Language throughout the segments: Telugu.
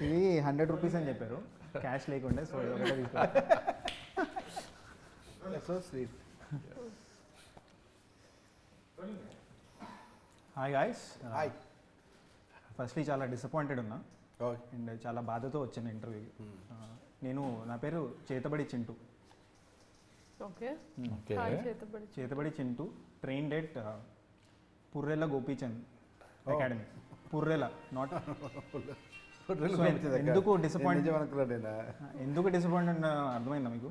ఇది 100 రూపీస్ అని చెప్పారు, క్యాష్ లేకుండే. సో ఒకటే తీసుకోవాలి. So sweet. Hi guys. Hi. Firstly చాలా డిసప్పాయింటెడ్ ఉన్నా అండ్ చాలా బాధతో వచ్చాను ఇంటర్వ్యూకి. నా పేరు Chethabadi Chintu. Chethabadi Chintu, trained at Pullela Gopichand academy. Pullela, not ఎందుకు డిసప్పాయింట్ అర్థమైందా మీకు?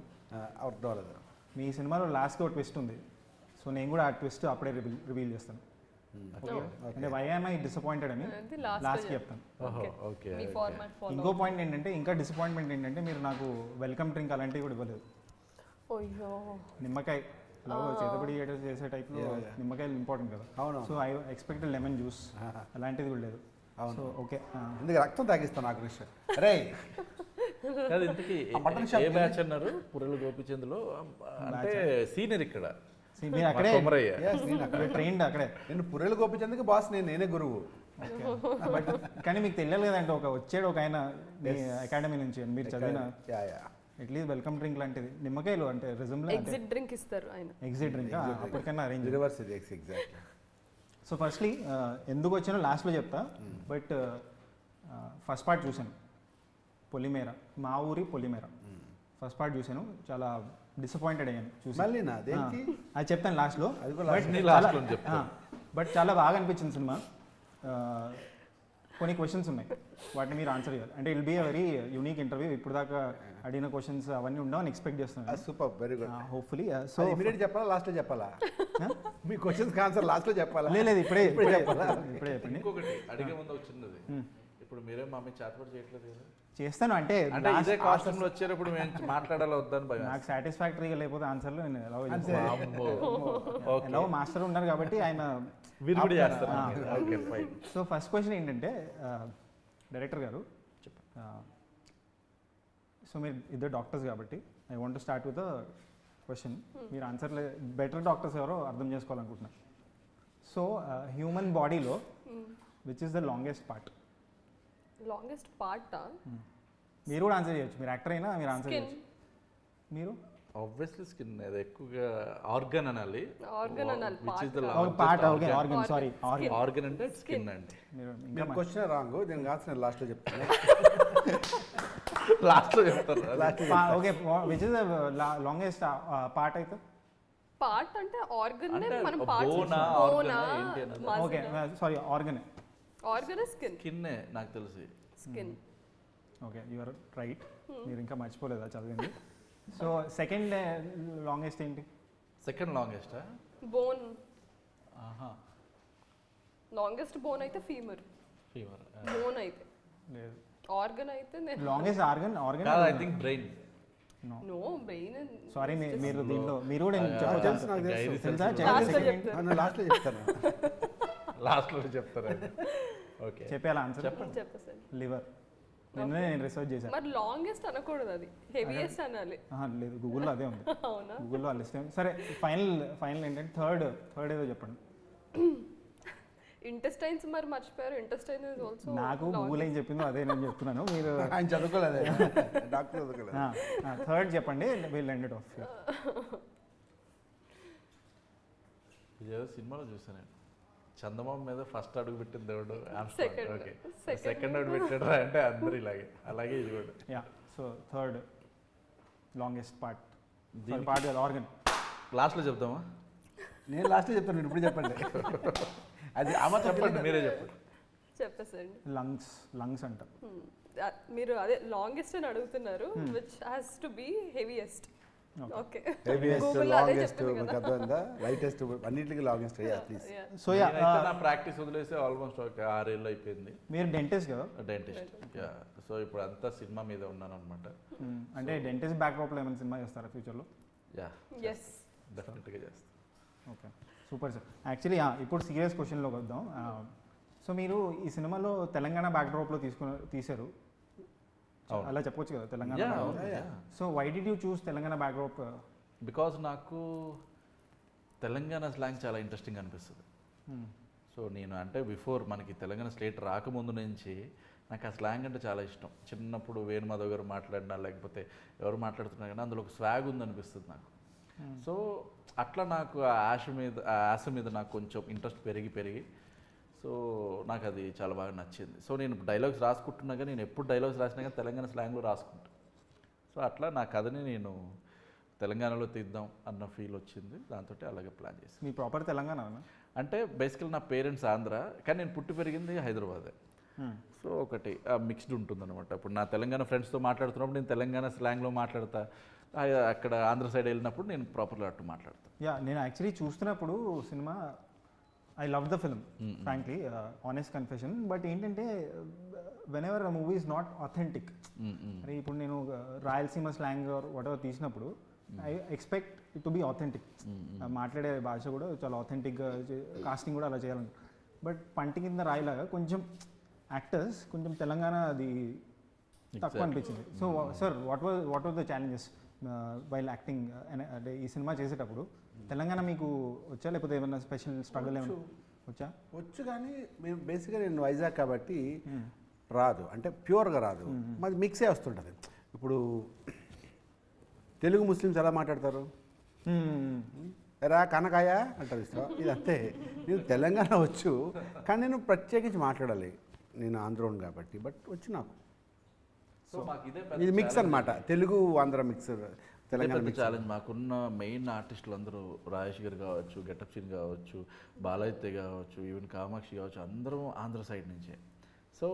మీ సినిమాలో లాస్ట్కి ఒక ట్విస్ట్ ఉంది. సో నేను కూడా ఆ ట్విస్ట్ అప్పుడే రివీల్ చేస్తాను. అంటే వై యామ్ ఐ డిసప్పాయింటెడ్ అని లాస్ట్కి చెప్తాను. ఇంకో పాయింట్ ఏంటంటే, ఇంకా డిసప్పాయింట్మెంట్ ఏంటంటే, మీరు నాకు వెల్కమ్ డ్రింక్ అలాంటివి కూడా ఇవ్వలేదు. నిమ్మకాయ చేతబడి చేసే టైప్లో నిమ్మకాయలు ఇంపార్టెంట్ కదా. So I expected lemon juice, అలాంటిది కూడా లేదు. సో ఓకే, ఎందుకు రక్తం తాగిస్తాను నాకు కృష్ణ. అరే ఇంతకీ ఏ బ్యాచ్ అన్నారు? పుర్రెల గోపిచంద్లో అంటే సీనియర్ ఇక్కడ. అక్కడే ట్రైన్డ్ అక్కడే. నేను పుర్రెల గోపిచంద్కి బాస్, నేనే గురువు. బట్ కానీ మీకు తెలియదు కదంటే, వచ్చాడు ఒక ఆయన అకాడమీ నుంచి, మీరు చదివిన అట్లీస్ట్ వెల్కమ్ డ్రింక్ లాంటిది నిమ్మకాయలు అంటే రిజమ్లో ఎగ్జిట్ డ్రింక్ ఇస్తారు ఆయన. ఎగ్జిట్ డ్రింక్ అప్పటికన్నా అరేంజ్ రివర్స్ ఇది ఎగ్జాక్ట్లీ. సో ఫస్ట్లీ ఎందుకు వచ్చానో లాస్ట్లో చెప్తా. బట్ ఫస్ట్ పార్ట్ చూశాను, పొలిమేరా, మా ఊరి పొలిమేరా. ఫస్ట్ పార్ట్ చూశాను, చాలా డిసప్పాయింటెడ్ అయ్యాను చూసి. అది చెప్తాను లాస్ట్లో. బట్ చాలా బాగా అనిపించింది సినిమా. కొన్ని క్వశ్చన్స్ ఉన్నాయి, వాటిని మీరు ఆన్సర్ చేయాలి. అంటే I'll be a very unique interview. ఇప్పుడు దాకా అడిగిన క్వశ్చన్స్ అవన్నీ ఉండవని ఎక్స్పెక్ట్ చేస్తున్నాను. Super, very good. Hopefully. So immediate చెప్పాలా లాస్ట్లో చెప్పాలా? మీ క్వశ్చన్స్ ఆన్సర్ లాస్ట్లో చెప్పాలా? లేదు, ఇప్పుడే చెప్పండి. ఇంకొకటి అడిగే ముందు వచ్చింది, ఇప్పుడు మీరే మా మీద చేతపడి చేయట్లేదు కదా? చేస్తాను. అంటే ఇదే కాస్ట్యూమ్లో వచ్చేటప్పుడు మేము మాట్లాడాలి వద్దని భయం. నాకు సాటిస్ఫాక్టరీగా లేకపోతే ఆన్సర్లు నేను ఎలా మాస్టర్ ఉన్నారు కాబట్టి ఆయన మీరు కూడా చేస్తారు. సో ఫస్ట్ క్వశ్చన్ ఏంటంటే, డైరెక్టర్ గారు, సో మీరు ఇద్దరు డాక్టర్స్ కాబట్టి I want to start with question. మీరు ఆన్సర్ బెటర్ డాక్టర్స్ ఎవరో అర్థం చేసుకోవాలనుకుంటున్నారు. సో హ్యూమన్ బాడీలో which is the longest part? Longest part మీరు కూడా ఆన్సర్ చేయొచ్చు. మీరు యాక్టర్ అయినా మీరు ఆన్సర్ చేయొచ్చు. మీరు ఆబ్వియస్లీ స్కిన్. అది ఎక్కువగా ఆర్గన్ అనాలి. పార్ట్ ఆర్గన్, సారీ ఆర్గన్ అంటే స్కిన్ అండి. మీరు క్వశ్చన్ రాంగ్, దీనికి ఆన్సర్ లాస్ట్లో చెప్తాను. లాస్ట్లో చెప్తారు. Okay, which is the longest part అయితే? పార్ట్ అంటే ఆర్గన్ నే మనం okay, sorry organ. Organ skin. Skin నాకు తెలిసి skin. Okay, you are right. మీరు ఇంకా మర్చిపోలేదా చదివింది? సో సెకండ్ లాంగెస్ట్ ఏంటి? సెకండ్ లాంగెస్టా? బోన్. లాంగెస్ట్ బోన్ అయితే ఫీమర్. బోన్ అయితే లేదు. ఆర్గన్ అయితే longest organ I think brain. No brain. Sorry, మీరు దీంట్లో మీరు కూడా లాస్ట్లో చెప్తాను. లాస్ట్లో చెప్తారా? ఓకే, చెప్పేలా ఆన్సర్? చెప్పండి. లివర్. నేను రీసెర్చ్ చేశాను. మరి లాంగెస్ట్ అనకూడదు, అది హెవీయెస్ట్ అనాలి. లేదు, గూగుల్లో అదే ఉంది. అవునా? గూగుల్లో లిస్ట్. సరే, ఫైనల్ ఏంటంటే థర్డ్ ఏదో చెప్పండి. ఇంటెస్టైన్స్ మరి మర్చిపోయారు. Intestine is also. నాకు గూగుల్ ఏం చెప్పిందో అదే నేను చెప్తున్నాను. మీరు ఆయన చదువుకోలేదు, డాక్టర్ చదువుకోలేదు. థర్డ్ చెప్పండి, విల్ ఎండ్ ఇట్ ఆఫ్. ఇదేదో సినిమాలో చూసాను, చందమామ మీద ఫస్ట్ అడుగు పెట్టిన దేవుడు. సెకండ్ అడుగు పెట్టాడు అంటే అందరు ఇలాగే, అలాగే ఇది కూడా. Yeah, so third longest part organ. లాస్ట్లో చెప్తామా? నేను లాస్ట్లో చెప్తాను, మీరు ఇప్పుడు చెప్పండి. అది చెప్పండి, మీరే చెప్పండి. చెప్పేసండి. లంగ్స్ అంట. మీరు అదే లాంగెస్ట్ అని అడుగుతున్నారు, which has to be heaviest. Okay, heaviest, longest, అర్థమైందా? లైటెస్ట్, అన్నిటికీ longest. Yeah please. So yeah, నా ప్రాక్టీస్ వదిలేసి ఆల్మోస్ట్ ఒక 6 ఏళ్ళు అయిపోయింది. మీరు డెంటిస్ట్ కదా? డెంటిస్ట్. యా, సో ఇప్పుడు అంతా సినిమా మీద ఉన్నాను అనమాట. అంటే డెంటిస్ట్ బ్యాక్డ్రాప్లో ఏమైనా సినిమా చేస్తారా ఫ్యూచర్లో? యా, ఎస్, డెఫినెట్గా చేస్తాను. Okay, super sir. యాక్చువల్లీ ఇప్పుడు సీరియస్ క్వశ్చన్లోకి వద్దాం. సో మీరు ఈ సినిమాలో తెలంగాణ బ్యాక్డ్రాప్లో తీశారు, అలా చెప్పొచ్చు కదా Telangana. So why did you choose Telangana backdrop? Because నాకు తెలంగాణ స్లాంగ్ చాలా ఇంట్రెస్టింగ్ అనిపిస్తుంది. సో సో నేను అంటే బిఫోర్ మనకి తెలంగాణ స్టేట్ రాకముందు నుంచి నాకు ఆ స్లాంగ్ అంటే చాలా ఇష్టం. చిన్నప్పుడు వేణుమాధవ్ గారు మాట్లాడినా లేకపోతే ఎవరు మాట్లాడుతున్నా కానీ అందులో ఒక స్వాగ్ ఉందనిపిస్తుంది నాకు. సో అట్లా నాకు ఆ యాస మీద నాకు కొంచెం ఇంట్రెస్ట్ పెరిగి సో నాకు అది చాలా బాగా నచ్చింది. సో నేను డైలాగ్స్ రాసుకుంటున్నా కానీ నేను ఎప్పుడు డైలాగ్స్ రాసినా కానీ తెలంగాణ స్లాంగ్లో రాసుకుంటాను. సో అట్లా నా కథని నేను తెలంగాణలో తీద్దాం అన్న ఫీల్ వచ్చింది. దాంతో అలాగే ప్లాన్ చేశాను. మీ ప్రాపర్ తెలంగాణ అంటే బేసికల్ నా పేరెంట్స్ ఆంధ్ర, కానీ నేను పుట్టి పెరిగింది హైదరాబాదే. సో ఒకటి మిక్స్డ్ ఉంటుందన్నమాట. ఇప్పుడు నా తెలంగాణ ఫ్రెండ్స్తో మాట్లాడుతున్నప్పుడు నేను తెలంగాణ స్లాంగ్లో మాట్లాడతా, అక్కడ ఆంధ్ర సైడ్ వెళ్ళినప్పుడు నేను ప్రాపర్గా అట్టు మాట్లాడతాను. యా, నేను యాక్చువల్లీ చూస్తున్నప్పుడు cinema I love the film frankly, honest confession. But ఏంటంటే whenever a movie is not authentic, అంటే ఇప్పుడు నేను రాయలసీమ స్లాంగ్ వాట్ ఎవర్ తీసినప్పుడు I expect it to be authentic. మాట్లాడే భాష కూడా చాలా ఆథెంటిక్గా, కాస్టింగ్ కూడా అలా చేయాలని. బట్ పంటి కింద రాయిలాగా కొంచెం యాక్టర్స్ కొంచెం తెలంగాణ అది తక్కువ అనిపించింది. So sir, what was the challenges while acting? అంటే ఈ సినిమా చేసేటప్పుడు తెలంగాణ మీకు వచ్చా, లేకపోతే ఏమైనా స్పెషల్ స్ట్రగుల్ ఏమైనా వచ్చా? వచ్చు, కానీ మేము బేసిక్గా నేను వైజాగ్ కాబట్టి రాదు, అంటే ప్యూర్గా రాదు, మాది మిక్సే వస్తుంటుంది. ఇప్పుడు తెలుగు ముస్లిమ్స్ ఎలా మాట్లాడతారు? రా కనకాయ అంటారు, ఇష్టం ఇది అంతే. నేను తెలంగాణ వచ్చు, కానీ నేను ప్రత్యేకించి మాట్లాడాలి, నేను ఆంధ్రోని కాబట్టి. బట్ వచ్చు నాకు. సో ఇది మిక్స్ అనమాట, తెలుగు ఆంధ్ర మిక్స్, తెలంగాణ ఛాలెంజ్. మాకున్న మెయిన్ ఆర్టిస్టులు అందరూ రాజేష్ గారు కావచ్చు, గెటప్ సీన్ కావచ్చు, బాలదిత్య కావచ్చు, ఈవెన్ కామాక్షి కావచ్చు, అందరం ఆంధ్ర సైడ్ నుంచే. సో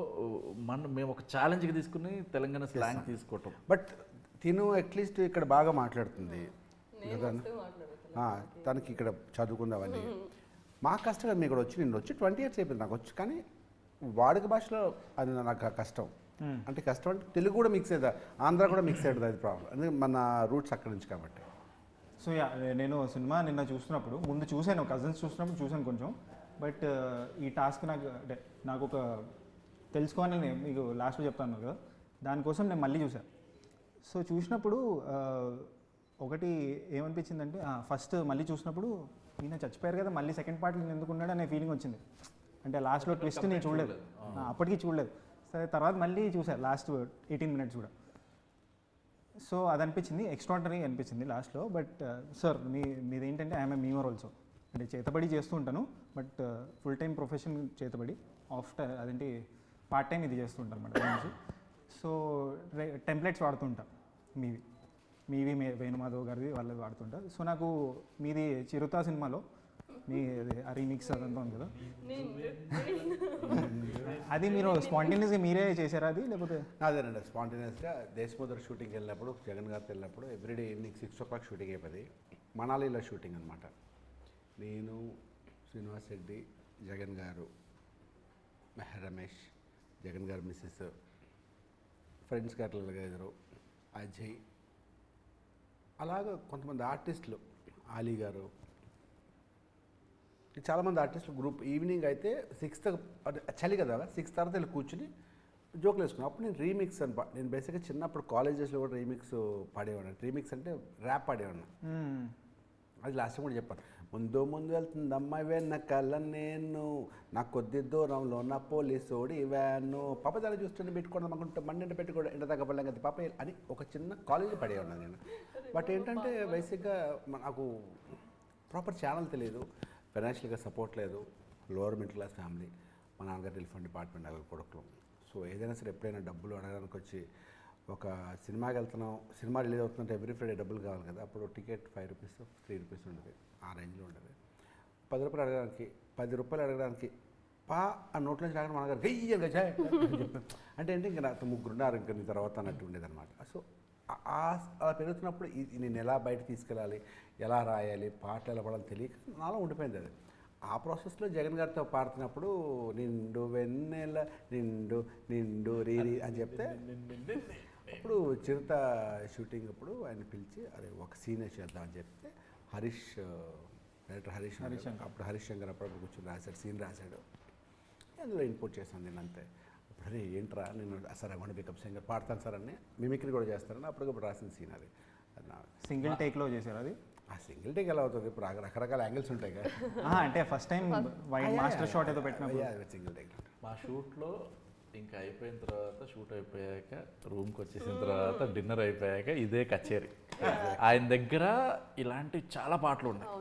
మేము ఒక ఛాలెంజ్గా తీసుకుని తెలంగాణ స్లాంగ్ తీసుకోవటం. బట్ తిను అట్లీస్ట్ ఇక్కడ బాగా మాట్లాడుతుంది కదా, తనకి ఇక్కడ చదువుకుంది అవన్నీ. మా కష్టం కదా, మీకు వచ్చి నేను వచ్చి 20 years అయిపోయింది నాకు వచ్చి, కానీ వాడుక భాషలో అది నాకు కష్టం. అంటే కష్టం అంటే తెలుగు కూడా మిక్స్ అవుతుంది, ఆంధ్ర కూడా మిక్స్ అవుతుంది, అది ప్రాబ్లం. అందుకే మన రూట్స్ అక్కడి నుంచి కాబట్టి. సో యా, నేను సినిమా నిన్న చూస్తున్నప్పుడు, ముందు చూశాను, కజిన్స్ చూసినప్పుడు చూశాను కొంచెం. బట్ ఈ టాస్క్ నాకు ఒక తెలుసుకోవాలని నేను మీకు లాస్ట్లో చెప్తాను కదా, దానికోసం నేను మళ్ళీ చూశాను. సో చూసినప్పుడు ఒకటి ఏమనిపించిందంటే, ఫస్ట్ మళ్ళీ చూసినప్పుడు ఈయన చచ్చిపోయారు కదా, మళ్ళీ సెకండ్ పార్ట్లో ఎందుకు ఉన్నాడు అనే ఫీలింగ్ వచ్చింది. అంటే లాస్ట్లో ట్విస్ట్ నేను చూడలేదు, అప్పటికి చూడలేదు. సరే, తర్వాత మళ్ళీ చూసాను లాస్ట్ 18 minutes కూడా. సో అది అనిపించింది, ఎక్స్ట్రాడినరీ అనిపించింది లాస్ట్లో. బట్ సార్, మీది ఏంటంటే ఐఎమ్ ఏ మీమర్ ఆల్సో, అంటే చేతబడి చేస్తూ ఉంటాను, బట్ ఫుల్ టైం ప్రొఫెషన్ చేతబడి, అదేంటి పార్ట్ టైం ఇది చేస్తూ ఉంటాను అన్నమాట. సో టెంప్లెట్స్ వాడుతుంటా, మీవి వేణుమాధవ్ గారిది వాళ్ళది వాడుతుంటా. సో నాకు మీది చిరుత సినిమాలో మీ రీమిక్స్ అదంతా ఉంది కదా, అది మీరు స్పాంటేనియస్గా మీరే చేశారా అది, లేకపోతే? అదేనండి, స్పాంటేనియస్గా దేశముద్ర షూటింగ్కి వెళ్ళినప్పుడు, జగన్ గారితో వెళ్ళినప్పుడు ఎవ్రీడే ఈవినింగ్ 6 o'clock షూటింగ్ అయిపోయింది. మనాలిలో షూటింగ్ అనమాట. నేను, శ్రీనివాస్ రెడ్డి, జగన్ గారు, రమేష్, జగన్ గారు మిస్సెస్, ఫ్రెండ్స్ గారు ఎదురు అజయ్, అలాగ కొంతమంది ఆర్టిస్టులు, ఆలీ గారు, చాలామంది ఆర్టిస్టులు గ్రూప్. ఈవినింగ్ అయితే 6 చలి కదా, 6 తర్వాత వెళ్ళి కూర్చుని జోకులు వేసుకున్నాను. అప్పుడు నేను రీమిక్స్ అని నేను బేసిక్గా చిన్నప్పుడు కాలేజెస్లో కూడా రీమిక్స్ పాడేవాడిని. రీమిక్స్ అంటే ర్యాప్ పాడేవాడిని. అది లాస్ట్ కూడా చెప్పాను. ముందు వెళ్తుంది అమ్మాయి వెనకాల నేను, నా కొద్ది దూరంలో నా పోలీసోడి వ్యాను, పాప దాన్ని చూస్తుంటే పెట్టుకోవడం అనుకుంటే మన్నింటి పెట్టుకోవడం ఎండ తగ్గపడలేం కదా పాప అని ఒక చిన్న కాలేజీ పడేవాడిని నేను. బట్ ఏంటంటే బేసిక్గా నాకు ప్రాపర్ ఛానల్ తెలియదు, ఫైనాన్షియల్గా సపోర్ట్ లేదు, లోవర్ మిడిల్ క్లాస్ ఫ్యామిలీ, మా నాన్నగారు టెలిఫోన్ డిపార్ట్మెంట్ అలా కొడుకులు. సో ఏదైనా సరే ఎప్పుడైనా డబ్బులు అడగడానికి వచ్చి, ఒక సినిమాకి వెళ్తున్నాం, సినిమా రిలీజ్ అవుతుందంటే ఎవ్రీ ఫ్రైడే డబ్బులు కావాలి కదా, అప్పుడు టికెట్ 5 rupees 3 rupees ఉండేది, ఆ రేంజ్లో ఉండేది. 10 రూపాయలు అడగడానికి, 10 రూపాయలు అడగడానికి పా ఆ నోట్ల నుంచి రాగానే మన గారు గయ్య గజాయ్ అంటే ఏంటి, ఇంకా నాకు 3 ఉన్నారు ఇంకా నీ తర్వాత అన్నట్టు ఉండేదన్నమాట. సో అలా పెరుగుతున్నప్పుడు నేను ఎలా బయట తీసుకెళ్ళాలి, ఎలా రాయాలి, పాటలు ఎలా పడాలి తెలియక నాలో ఉండిపోయింది అది. ఆ ప్రాసెస్లో జగన్ గారితో పాడుతున్నప్పుడు నిండు వెన్నెల నిండు నిండు రీరి అని చెప్తే, అప్పుడు చిరుత షూటింగ్ అప్పుడు ఆయన పిలిచి అరే ఒక సీన్ చేద్దామని చెప్తే, డైరెక్టర్ హరీష్ అప్పుడు హరీష్ శంకర్ అప్పుడు కూర్చొని రాశాడు, సీన్ రాశాడు, అందులో ఇన్పుట్ చేశాను నేను అంతే. అప్పుడు అరే ఏంట్రా, నేను sir I want become singer, పాడతాను సార్ అని, మిమిక్రీ కూడా చేస్తానని అప్పటికప్పుడు రాసిన సీన్ అది. సింగిల్ టేక్లో చేశారు అది? ఆ సింగిల్ టేక్ ఎలా అవుతుంది ఇప్పుడు రకరకాల యాంగిల్స్ ఉంటాయి కదా. అంటే first time wide master shot ఏదో పెట్టినప్పుడు సింగిల్ టేక్. మా షూట్లో ఇంకా అయిపోయిన తర్వాత షూట్ అయిపోయాక రూమ్కి వచ్చేసిన తర్వాత డిన్నర్ అయిపోయాక ఇదే కచేరీ. ఆయన దగ్గర ఇలాంటి చాలా పాటలు ఉన్నాయి.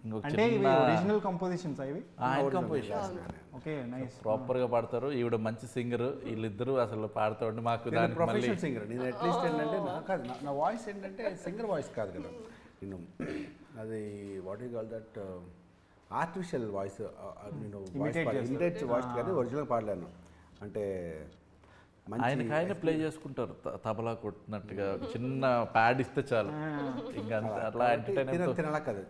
ఇంకొక అంటే ఇవి ఒరిజినల్ కంపోజిషన్స్ ఇవి. ఆయన కంపోజిషన్ ఓకే, నైస్. ప్రాపర్గా పాడతారు. ఈవిడ మంచి సింగర్. వీళ్ళిద్దరూ అసలు పాడుతూ ఉండి మాకు దానికి మళ్ళీ ప్రొఫెషనల్ సింగర్. నేను అట్లీస్ట్ ఏంటంటే నా వాయిస్ ఏంటంటే సింగర్ వాయిస్ కాదు కదా, నేను అది what you call that artificial voice. నేను ఇమిటేట్ వాయిస్ కానీ ఒరిజినల్ పాడలేను. అంటే ఆయన ప్లే చేసుకుంటారు తబలా కొట్టినట్టుగా, చిన్న ప్యాడ్ ఇస్తే చాలు ఇంకా అట్లా ఎంటర్టైన్ తినలా కదా.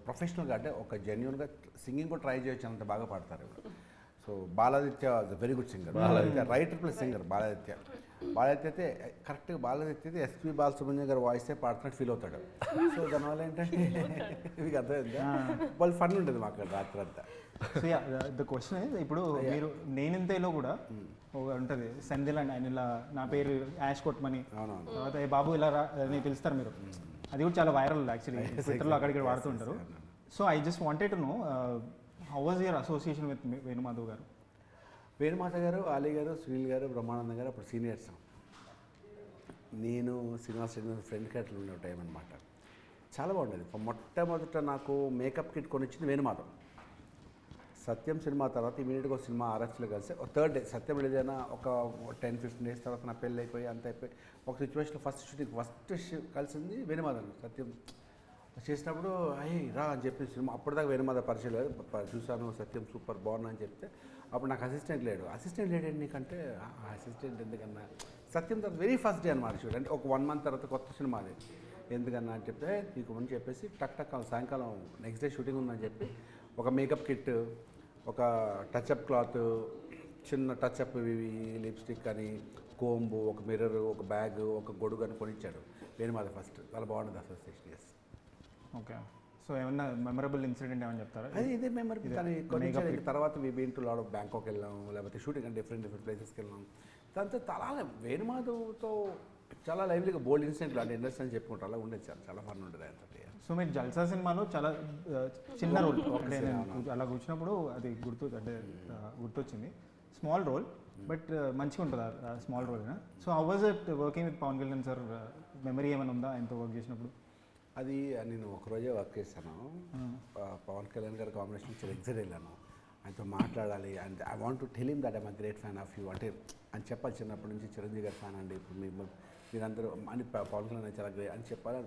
ప్రొఫెషనల్గా అంటే ఒక జెన్యున్గా సింగింగ్ కూడా ట్రై చేయొచ్చు, అంత బాగా పాడతారు. So Baladitya very good singer. Baladitya writer plus singer. Baladitya అయితే కరెక్ట్గా బాలాదిత్య అయితే ఎస్పి బాలసుబ్రహ్మణ్యం గారు వాయిస్తే పాడుతున్నట్టు ఫీల్ అవుతాడు. సో దానివల్ల ఏంటంటే మీకు అర్థమైందా, వాళ్ళు ఫన్ ఉంటుంది మాకు రాత్రి అంతా. సో ద క్వశ్చన్ ఇప్పుడు మీరు నేనింతలో కూడా ఒక ఉంటుంది సంధిల్ అండ్ ఆయన ఇలా నా పేరు యాష్ కొట్టమని, తర్వాత ఏ బాబు ఇలా అని పిలుస్తారు మీరు. అది కూడా చాలా వైరల్ యాక్చువల్లీ, ట్విట్టర్లో అక్కడికి వాడుతుంటారు. So I just wanted to know how was your association with Venumadhav గారు? వేణుమాధవ్ గారు, ఆలీ గారు, సునీల్ గారు, బ్రహ్మానందం గారు అప్పుడు సీనియర్స్. నేను శ్రీనివాస్ ఫ్రెండ్ క్యాట్లు ఉండే టైం అనమాట. చాలా బాగుండేది. మొట్టమొదట నాకు మేకప్ కిట్ కొనిచ్చింది వేణుమాధవ్. సత్యం సినిమా తర్వాత ఇమీడియట్గా ఒక సినిమా ఆర్ఎఫ్స్లో కలిసి ఒక థర్డ్ డే సత్యం ఏదైనా ఒక 10-15 డేస్ తర్వాత నా పెళ్ళి అయిపోయి అంత అయిపోయి ఒక సిచ్యువేషన్లో ఫస్ట్ షూటింగ్ కలిసింది వేణుమాధవ్. సత్యం చేసినప్పుడు అయ్యి రా అని చెప్పిన సినిమా అప్పటిదాకా వేణుమాధవ్ పరిచయం లేదు. చూశాను, సత్యం సూపర్ బాగున్నా అని చెప్తే అప్పుడు నాకు అసిస్టెంట్ లేడు నీకంటే అసిస్టెంట్ ఎందుకన్నా సత్యం తర్వాత వెరీ ఫస్ట్ డే అనమాట షూట్. అంటే ఒక 1 month తర్వాత కొత్త సినిమా అది ఎందుకన్నా అని చెప్తే నీకు అని చెప్పేసి టక్ సాయంకాలం నెక్స్ట్ డే షూటింగ్ ఉందని చెప్పి ఒక మేకప్ కిట్, ఒక టచ్అప్ క్లాత్, చిన్న టచ్అప్ లిప్స్టిక్ అని, కోంబు, ఒక మిర్రర్, ఒక బ్యాగ్, ఒక గొడుగు అని కొనిచ్చాడు వేణుమాధవ్ ఫస్ట్. చాలా బాగుంటుంది అసోసియేషన్. ఓకే. సో ఏమన్నా మెమరబుల్ ఇన్సిడెంట్ ఏమని చెప్తారా? అది ఇదే మెమరబుల్. కానీ కొన్ని తర్వాత we been to lad of Bangkok వెళ్ళాం, లేకపోతే షూటింగ్ అంటే డిఫరెంట్ ప్లేసెస్కి వెళ్ళాం. దాంతో చాలా వేణుమాధవ్తో చాలా లైవ్లీగా బోల్డ్ ఇన్సిడెంట్లు అంటే ఇండస్ట్రీ అని చెప్పుకుంటారు. అలా ఉండేది, చాలా ఫన్ ఉండేది ఆయనతో. సో మీరు జల్సా సినిమాలో చాలా చిన్న రోల్, అంటే నేను అలా కూర్చున్నప్పుడు అది గుర్తొచ్చింది. స్మాల్ రోల్ బట్ మంచిగా ఉంటుంది ఆ small role. So how was it working with Pawan Kalyan sir? Memory ఏమైనా ఉందా ఆయనతో వర్క్ చేసినప్పుడు? అది నేను ఒకరోజే వర్క్ చేశాను. పవన్ కళ్యాణ్ గారి కాంబినేషన్ చాలా ఎగ్జైట్ వెళ్ళాను. ఆయనతో మాట్లాడాలి and I want to tell him that I'm great fan of you అంటే అని చెప్పాలి. చిన్నప్పటి నుంచి చిరంజీవి గారి ఫ్యాన్ అండి, ఇప్పుడు మీరందరూ అని పవన్ కళ్యాణ్ చాలా గ్రేట్ అని చెప్పాలి.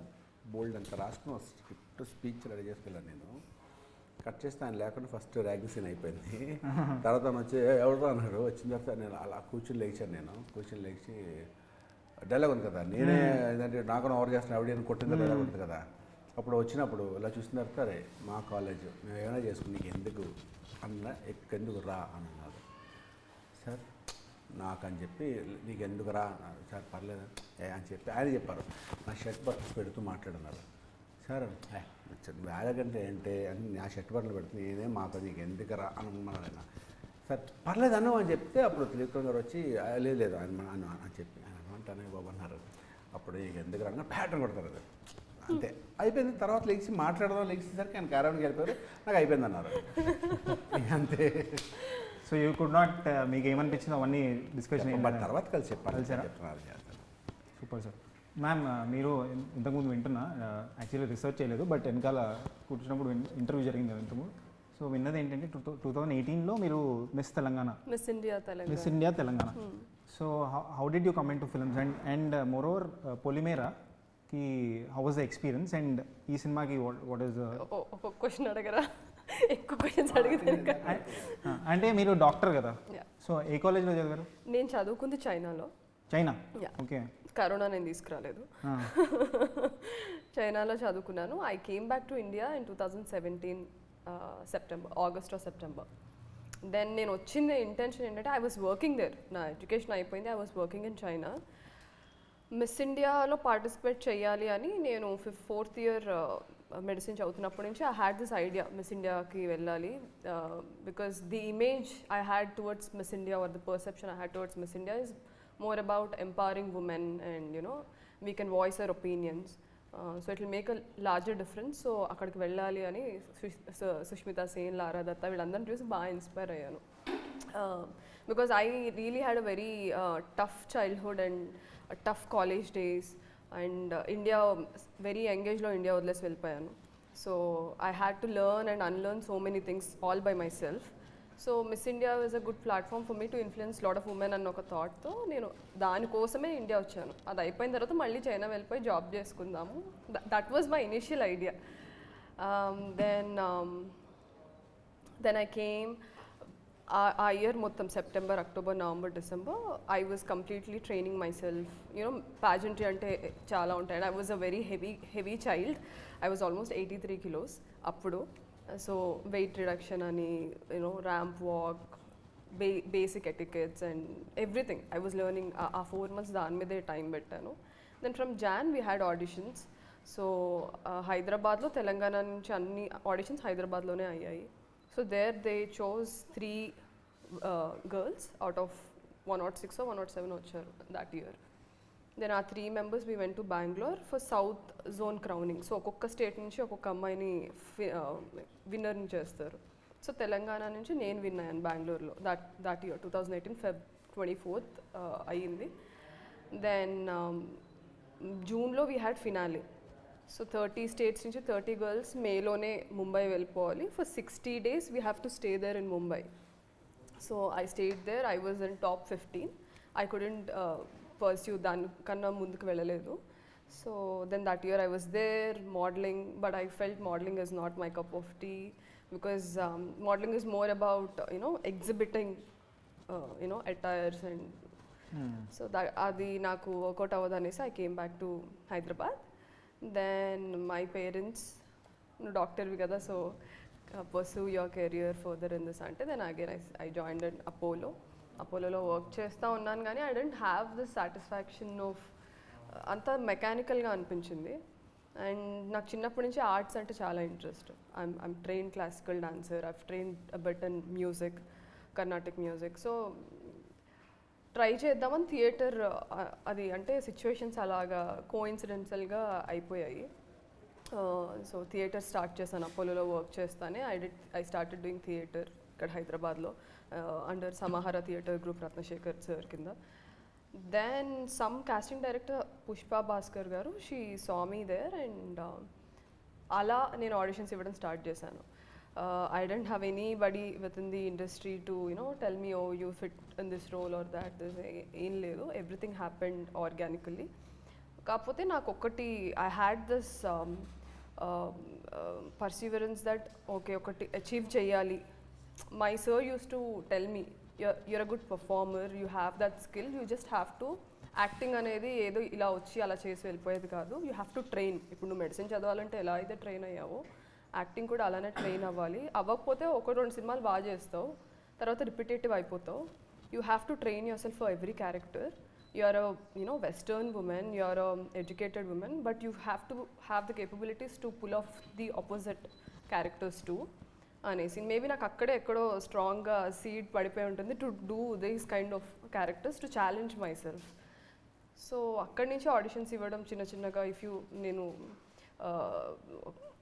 బోల్డ్ అంతా రాసుకుని స్క్రిప్ట్ స్పీచ్ రెడీ చేసుకెళ్ళాను. నేను కట్ చేస్తే ఆయన లేకుండా ఫస్ట్ ర్యాగింగ్ సీన్ అయిపోయింది. తర్వాత వచ్చి ఎవరు అన్నాడు. వచ్చిన తర్వాత నేను అలా కూర్చుని లేచాను. నేను కూర్చుని లేచి డైలాగ్ ఉంది కదా, నేనే ఏంటంటే నాకు ఓవర్ చేస్తున్నా ఎవడైనా కొట్టింది డైలాగ్ ఉంటుంది కదా. అప్పుడు వచ్చినప్పుడు ఇలా చూసిన తర్వాత అరే మా కాలేజ్ మేము ఏమైనా చేసుకుని నీకు ఎందుకు అన్న ఎందుకు రా అని అన్నారు. సార్ నాకు అని చెప్పి నీకు ఎందుకు రా అన్నారు. సార్ పర్లేదు అని చెప్పి ఆయన చెప్పారు. నా షర్ట్ బట్టలు పెడుతూ మాట్లాడున్నారు. సార్ వేలకంటే ఏంటే అని నా షర్ట్ బట్టలు పెడుతూ నేనే మాకు నీకు ఎందుకు రా అని అన్నారు ఆయన. సార్ పర్లేదు అన్నావు అని చెప్తే అప్పుడు త్రివిక్రమ్ గారు వచ్చి లేదు ఆయన అని చెప్పి ఆయన అంటానే బాబు అన్నారు. అప్పుడు నీకు ఎందుకు రా ప్యాటర్న్ కొడతారు. అది అంతే అయిపోయింది. తర్వాత లెగిసి మాట్లాడదాం లెగిసేసరికి ఆయన క్యారౌండ్కి వెళ్ళిపోయారు. నాకు అయిపోయింది అన్నారు. అంతే. సో యూ కుడ్ నాట్ మీకు ఏమనిపించింది అవన్నీ డిస్కషన్ బట్ తర్వాత కలిసి చెప్పాలి. Super sir. మ్యామ్ మీరు ఇంతకుముందు వింటున్నా, యాక్చువల్లీ రీసెర్చ్ చేయలేదు బట్ వెనకాల కూర్చున్నప్పుడు ఇంటర్వ్యూ జరిగింది కదా ఇంతకుముందు. సో విన్నది ఏంటంటే 2018లో మీరు Miss India Telangana. So how did you comment to films and moreover పొలిమేరాకి how was the experience and ఈ సినిమాకి వాట్ ఈస్ ఒక క్వశ్చన్ అడగరా? ఎక్కువ క్వశ్చన్స్ అడిగితే అంటే మీరు డాక్టర్ కదా, సో ఏ కాలేజ్లో చదివారు? నేను చదువుకుంది చైనాలో. చైనా? ఓకే. కరోనా నేను తీసుకురాలేదు. చైనాలో చదువుకున్నాను. I came back to India in 2017 August or September. Then నేను వచ్చింది ఇంటెన్షన్ ఏంటంటే ఐ వాజ్ వర్కింగ్ దేర్. నా ఎడ్యుకేషన్ అయిపోయింది. I was working in China. Miss ఇండియాలో పార్టిసిపేట్ చేయాలి అని నేను 4th year మెడిసిన్ చదువుతున్నప్పటి నుంచి I had this idea Miss ఇండియాకి వెళ్ళాలి. Because the image I had towards Miss India or the perception I had towards Miss India is more about empowering women and we can voice our opinions. So it will make a larger difference. So అక్కడికి వెళ్ళాలి అని సుష్మిత సేన్, లారా దత్తా వీళ్ళందరిని చూసి బాగా ఇన్స్పైర్ అయ్యాను. Because I really had a very tough childhood and tough college days and India very యంగేజ్లో ఇండియా వదిలేసి వెళ్ళిపోయాను. So I had to learn and unlearn so many things all by myself. So Miss India was a good platform for me to influence lot of women అన్న ఒక థాట్తో నేను దానికోసమే ఇండియా వచ్చాను. అది అయిపోయిన తర్వాత మళ్ళీ చైనా వెళ్ళిపోయి జాబ్ చేసుకుందాము. That was my initial idea. Then I came. ఆ ఇయర్ మొత్తం September, October, November, December I was completely training myself. You know pageantry అంటే చాలా ఉంటాయి. And I was a very heavy child. I was almost 83 kilos అప్పుడు. సో వెయిట్ రిడక్షన్ అని, you know ramp walk, basic etiquettes and everything I was learning. ఆ 4 months దాని మీదే టైం పెట్టాను. Then from June we had auditions. So హైదరాబాద్లో, తెలంగాణ నుంచి అన్ని ఆడిషన్స్ హైదరాబాద్లోనే అయ్యాయి. So there they chose 3 girls out of 106 or 107 వచ్చారు that year. Then our 3 members we went to Bangalore for South Zone crowning. So ఒక్కొక్క స్టేట్ నుంచి ఒక్కొక్క అమ్మాయిని విన్నర్ని చేస్తారు. సో తెలంగాణ నుంచి నేను విన్ అయ్యాను బెంగళూరులో that year 2018 Feb 24th అయ్యింది. దెన్ జూన్లో we had finale. So 30 states నుంచి 30 girls మేలోనే ముంబై వెళ్ళిపోవాలి. For 60 days we have to stay there in Mumbai. So I stayed there. I was in top 15. I couldn't pursue, దానికన్నా ముందుకు వెళ్ళలేదు. So then that year I was there modelling, but I felt modelling is not my cup of tea because modelling is more about exhibiting attires and so అది నాకు వర్కౌట్ అవ్వదు అనేసి I came back to Hyderabad. Then my parents, నువ్వు డాక్టర్వి కదా, so pursue your career further in this అంటే then again I joined in అపోలోలో వర్క్ చేస్తూ ఉన్నాను. కానీ I don't have the satisfaction of, అంతా మెకానికల్గా అనిపించింది. అండ్ నాకు చిన్నప్పటి నుంచి ఆర్ట్స్ అంటే చాలా interest. I'm trained classical dancer, I've trained but in music, Carnatic music. So try చేద్దామని థియేటర్, అది అంటే సిచ్యువేషన్స్ అలాగా కోఇన్సిడెన్షియల్గా అయిపోయాయి. సో థియేటర్ స్టార్ట్ చేశాను. అపోలోలో వర్క్ చేస్తానే ఐ స్టార్టెడ్ డూయింగ్ థియేటర్ ఇక్కడ హైదరాబాద్లో under Samahaara theatre group Ratnasekhar sir కింద. Then some casting director Pushpa Bhaskar garu, she saw me there and అలా నేను ఆడిషన్స్ ఇవ్వడం స్టార్ట్ చేశాను. I don't have anybody within the industry to tell me oh you fit in this role or that, ఏం లేదు. Everything happened organically. కాకపోతే నాకు ఒకటి, I had this perseverance that okay ఒకటి అచీవ్ చేయాలి. My sir used to tell me you're a good performer, you have that skill, you just have to, acting అనేది ఏదో ఇలా వచ్చి అలా చేసి వెళ్ళిపోయేది కాదు, యూ హ్యావ్ టు ట్రైన్. ఇప్పుడు నువ్వు మెడిసిన్ చదవాలంటే ఎలా అయితే ట్రైన్ అయ్యావో యాక్టింగ్ కూడా అలానే ట్రైన్ అవ్వాలి. అవ్వకపోతే 1-2 సినిమాలు బాగా చేస్తావు, తర్వాత రిపిటేటివ్ అయిపోతావు. You have to train your self for every character. You are a Western woman, you are a educated woman, but you have to have the capabilities to pull off the opposite characters too. అనేసి మేబీ నాకు అక్కడే ఎక్కడో స్ట్రాంగ్గా సీడ్ పడిపోయి ఉంటుంది to do these kind of characters to challenge my self. So అక్కడి నుంచి ఆడిషన్స్ ఇవ్వడం చిన్నగా. నేను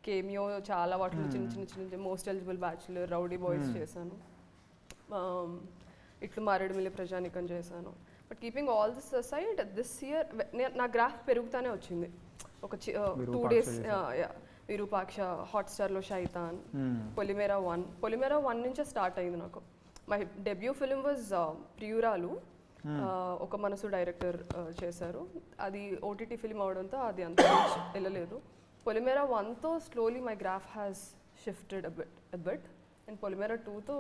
కేమియో చాలా వాటిలో చిన్న most eligible bachelor, rowdy boys చేశాను, ఇట్లు మారేడుమిల్లి ప్రజానికం చేశాను. But keeping all this aside, this year నా గ్రాఫ్ పెరుగుతానే వచ్చింది. ఒక 2 days విరూపాక్ష, హాట్స్టార్లో షైతాన్, పొలిమేరా 1 నుంచే స్టార్ట్ అయింది నాకు. మై డెబ్యూ ఫిలిం వాజ్ ప్రియురాలు, ఒక మనసు డైరెక్టర్ చేశారు. అది ఓటీటీ ఫిలిం అవడంతో అది అంత వెళ్ళలేదు. పొలిమేరా 1తో slowly my graph has shifted a bit and Polimera 2తో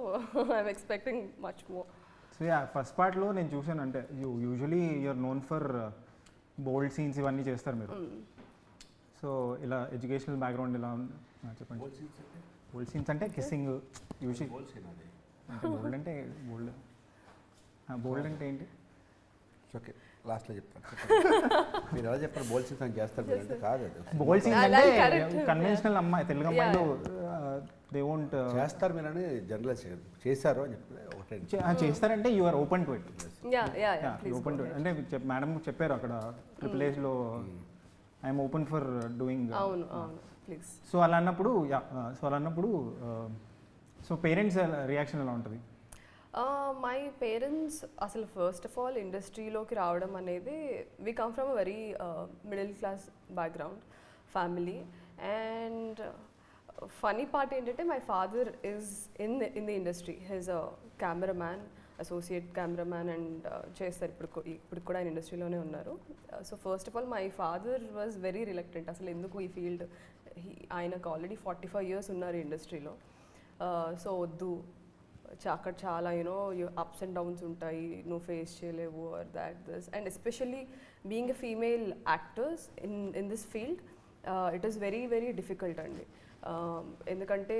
I'm expecting much more. So yeah, first పార్ట్లో నేను చూసాను, అంటే usually you're known for bold scenes ఇవన్నీ చేస్తారు మీరు. సో ఇలా ఎడ్యుకేషనల్ బ్యాక్గ్రౌండ్ ఇలా చెప్పండి. బోల్డ్ సీన్స్ అంటే కిస్సింగ్ యూజువల్లీ. బోల్డ్ అంటే బోల్డ్ అంటే ఏంటి? ఓకే, లాస్ట్లో చెప్తాను. మీరు ఎలా చెప్పారు బోల్డ్ సీన్స్ అని చేస్తారు అంటే కాదు. బోల్డ్ సీన్స్ అంటే కన్వెన్షనల్ అమ్మాయి, తెలుగు అమ్మాయిలు దే వోంట్ చేస్తారు మీరు అని జనరలైజ్ చేశారు అని చెప్పి ఒకటే చేస్తారంటే you are open to it. Open to it అంటే మేడం చెప్పారు అక్కడ AAAలో ఐఎమ్ ఓపెన్ ఫర్ డూయింగ్. అవును అవును ప్లీజ్. సో అలా అన్నప్పుడు సో పేరెంట్స్ రియాక్షన్ ఎలా ఉంటుంది? మై పేరెంట్స్ అసలు ఫస్ట్ ఆఫ్ ఆల్ ఇండస్ట్రీలోకి రావడం అనేది, we come from a very middle class background family. And funny part ఏంటంటే my father is in the industry. He's a cameraman, associate cameraman and చేస్తారు ఇప్పుడు కూడా ఆయన ఇండస్ట్రీలోనే ఉన్నారు. So first of all my father was very reluctant అసలు ఎందుకు ఈ ఫీల్డ్, ఆయనకు ఆల్రెడీ 45 years ఉన్నారు ఇండస్ట్రీలో. సో వద్దు, అక్కడ చాలా యూనో అప్స్ అండ్ డౌన్స్ ఉంటాయి, నువ్వు ఫేస్ చేయలేవు or that this. And especially being a female actors in this field it is very very difficult అండి. ఎందుకంటే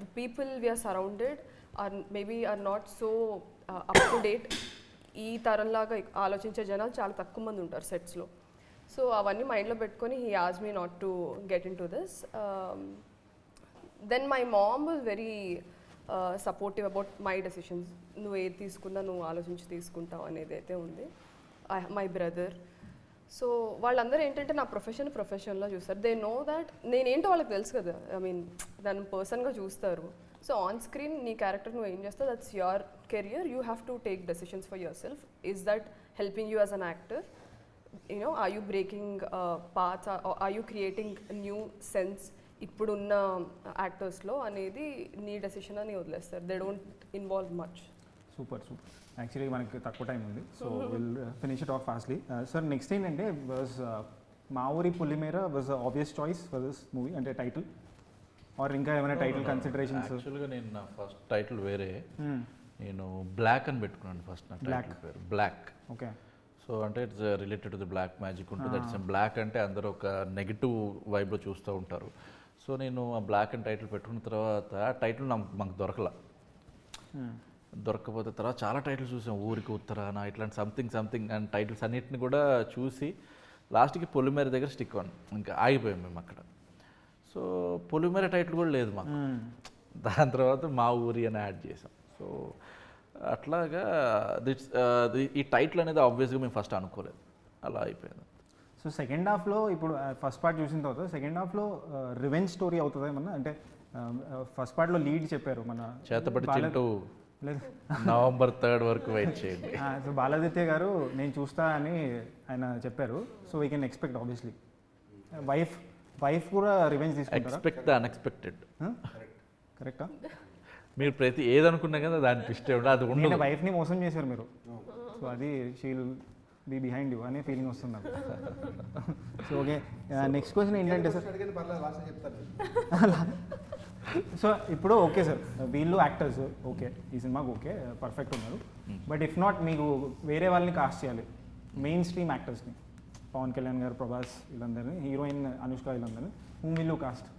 the people we're surrounded maybe or not so up to date. ఈ తరంలాగా ఆలోచించే జనాలు చాలా తక్కువ మంది ఉంటారు సెట్స్లో. సో అవన్నీ మైండ్లో పెట్టుకొని he asked me not to get into this. Then my mom was very supportive about my decisions. నువ్వు ఏది తీసుకున్నా నువ్వు ఆలోచించి తీసుకుంటావు అనేది అయితే ఉంది. మై బ్రదర్, సో వాళ్ళందరూ ఏంటంటే నా ప్రొఫెషన్లో చూస్తారు. దే నో దాట్ నేనేంటో వాళ్ళకి తెలుసు కదా, ఐ మీన్ దాన్ని పర్సన్గా చూస్తారు. సో ఆన్ స్క్రీన్ నీ క్యారెక్టర్ నువ్వు ఏం చేస్తావు, that's your career, you have to take decisions for your self. Is that helping you as an actor? are you breaking paths, or are you creating a new sense ఇప్పుడున్న యాక్టర్స్లో అనేది నీ డెసిషన్ అని వదిలేస్తారు. They don't involve much. Super. Actually మనకి తక్కువ టైం ఉంది, so will finish it off fastly. Sir next ఏంటంటే was Maa Oori Polimera was obvious choice for this movie, అంటే టైటిల్ ఆర్ ఇంకా ఏమైనా టైటిల్ కన్సిడరేషన్స్? యాక్చువల్గా నేను నా ఫస్ట్ టైటిల్ వేరే, నేను బ్లాక్ అని పెట్టుకున్నాను ఫస్ట్. నా టైటిల్ పేరు బ్లాక్. ఓకే. సో అంటే it's related to the black magic ఉంటుంది. దట్స్ బ్లాక్ అంటే అందరూ ఒక నెగిటివ్ వైబ్లో చూస్తూ ఉంటారు. సో నేను ఆ బ్లాక్ అని టైటిల్ పెట్టుకున్న తర్వాత ఆ టైటిల్ మాకు దొరకకపోతే తర్వాత చాలా టైటిల్స్ చూసాం, ఊరికి ఉత్తరాన ఇట్లాంటి సంథింగ్ అండ్ టైటిల్స్ అన్నిటిని కూడా చూసి లాస్ట్కి పొలిమేర దగ్గర స్టిక్ అవ్వం, ఇంకా ఆగిపోయాం మేము అక్కడ. సో పొలిమేర టైటిల్ కూడా లేదు మాకు. దాని తర్వాత మా ఊరి అని యాడ్ చేసాం. సో అట్లాగా ఈ టైటిల్ అనేది ఆబ్వియస్గా మేము ఫస్ట్ అనుకోలేదు, అలా అయిపోయింది. సో సెకండ్ హాఫ్లో ఇప్పుడు ఫస్ట్ పార్ట్ చూసిన తర్వాత సెకండ్ హాఫ్లో రివెంజ్ స్టోరీ అవుతుంది ఏమన్నా? అంటే ఫస్ట్ పార్ట్లో లీడ్ చెప్పారు మన చేతపడి చింటూ, November 3rd వరకు వెయిట్ చేయండి. సో బాలదిత్య గారు నేను చూస్తా అని ఆయన చెప్పారు. So we can expect obviously wife కూడా రివెంజ్ తీసుకుంటారా? Expect the unexpected. కరెక్టా? మీరు ప్రతి ఏదనుకున్నా కదా దాని ట్విస్ట్ ఉండదు, అది ఉండదు. వైఫ్ని మోసం చేశారు మీరు, సో అది షీల్ బీ బిహైండ్ యూ అనే ఫీలింగ్ వస్తుంది నాకు. సో ఓకే, నెక్స్ట్ క్వశ్చన్ ఏంటంటే సార్, సో ఇప్పుడు ఓకే సార్ వీళ్ళు యాక్టర్స్ ఓకే, ఈ సినిమాకి ఓకే పర్ఫెక్ట్ ఉన్నారు. బట్ ఇఫ్ నాట్ మీకు వేరే వాళ్ళని కాస్ట్ చేయాలి, మెయిన్ స్ట్రీమ్ యాక్టర్స్ని, పవన్ కళ్యాణ్ గారు, ప్రభాస్, వీళ్ళందరినీ, హీరోయిన్ అనుష్క, వీళ్ళందరినీ, హూమ్ విల్ యూ కాస్ట్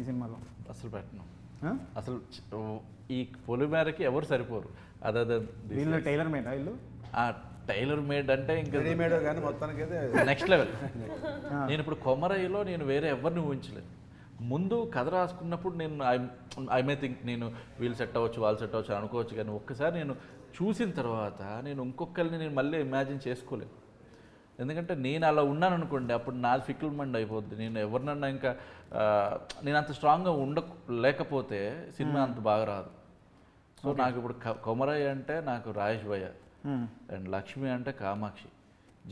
ఈ సినిమాలో? అసలు పెట్టను. అసలు ఈ పొలిమేరకి ఎవరు సరిపోరు. అదే వీళ్ళు టైలర్ మేడ్, వీళ్ళు టైలర్ మేడ్ అంటే ఇంకా కానీ మొత్తానికి నెక్స్ట్ లెవెల్. నేను ఇప్పుడు కొమరయ్యలో నేను వేరే ఎవరిని ఊహించలేదు. ముందు కథ రాసుకున్నప్పుడు నేను ఐ మే థింక్ నేను వీళ్ళు సెట్ అవ్వచ్చు, వాళ్ళు సెట్ అవ్వచ్చు అనుకోవచ్చు, కానీ ఒక్కసారి నేను చూసిన తర్వాత నేను ఇంకొకరిని నేను మళ్ళీ ఇమాజిన్ చేసుకోలేను. ఎందుకంటే నేను అలా ఉన్నాను అనుకోండి, అప్పుడు నాది ఫిక్కిల్మెంట్ అయిపోద్ది. నేను ఎవరినన్నా ఇంకా నేను అంత స్ట్రాంగ్గా లేకపోతే సినిమా అంత బాగా రాదు. సో నాకు ఇప్పుడు కొమరయ్య అంటే నాకు రాజేష్ భయ్య, అండ్ లక్ష్మి అంటే కామాక్షి,